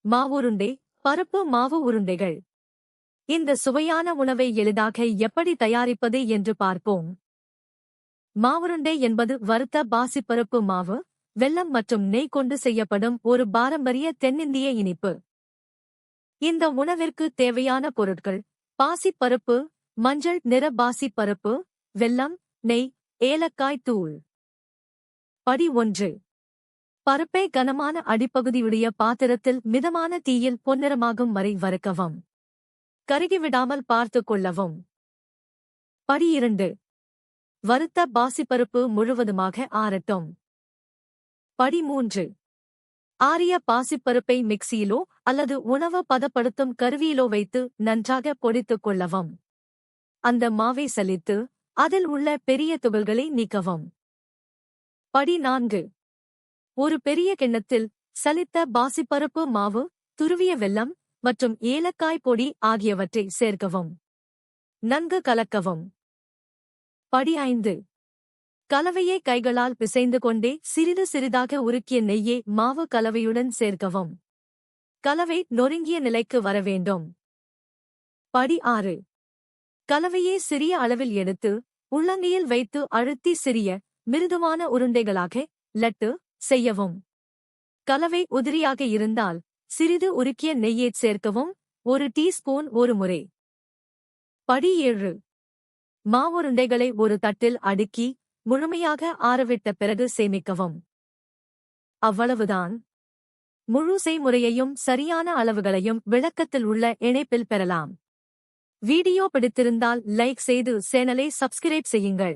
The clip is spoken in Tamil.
மாவுருண்டை, பருப்பு மாவு உருண்டைகள். இந்த சுவையான உணவை எளிதாக எப்படி தயாரிப்பது என்று பார்ப்போம். மாவுருண்டை என்பது வறுத்த பாசிப்பருப்பு மாவு, வெல்லம் மற்றும் நெய் கொண்டு செய்யப்படும் ஒரு பாரம்பரிய தென்னிந்திய இனிப்பு. இந்த உணவிற்கு தேவையான பொருட்கள்: பாசிப்பருப்பு, மஞ்சள் நிற பாசிப்பருப்பு, வெல்லம், நெய், ஏலக்காய் தூள். படி 1. பருப்பை கனமான அடிப்பகுதியுடைய பாத்திரத்தில் மிதமான தீயில் பொன்னிறமாகும் வரை வறுக்கவும். கருகிவிடாமல் பார்த்துக் கொள்ளவும். படி 2. வறுத்த பாசிப்பருப்பு முழுவதுமாக ஆறட்டும். படி 3. ஆறிய பாசிப்பருப்பை மிக்சியிலோ அல்லது உணவு பதப்படுத்தும் கருவியிலோ வைத்து நன்றாக பொடித்துக் கொள்ளவும். அந்த மாவை சலித்து அதில் உள்ள பெரிய துகள்களை நீக்கவும். படி 4. ஒரு பெரிய கிண்ணத்தில் சலித்த பாசிப்பருப்பு மாவு, துருவிய வெல்லம் மற்றும் ஏலக்காய் பொடி ஆகியவற்றை சேர்க்கவும். நன்கு கலக்கவும். படி 5. கலவையை கைகளால் பிசைந்து கொண்டே சிறிது சிறிதாக உருக்கிய நெய்யை மாவு கலவையுடன் சேர்க்கவும். கலவை நொறுங்கிய நிலைக்கு வர வேண்டும். படி 6. கலவையை சிறிய அளவில் எடுத்து உள்ளங்கையில் வைத்து அழுத்தி சிறிய, மிருதுவான உருண்டைகளாக லட்டு செய்யவும். கலவை உதிரியாக இருந்தால் சிறிது உருக்கிய நெய்யைச் சேர்க்கவும். 1 டீஸ்பூன் ஒரு முறை. படி 7. மாவுருண்டைகளை ஒரு தட்டில் அடுக்கி முழுமையாக ஆறவிட்ட பிறகு சேமிக்கவும். அவ்வளவுதான். முழு செய்முறையையும் சரியான அளவுகளையும் விளக்கத்தில் உள்ள இணைப்பில் பெறலாம். வீடியோ பிடித்திருந்தால் லைக் செய்து சேனலை சப்ஸ்கிரைப் செய்யுங்கள்.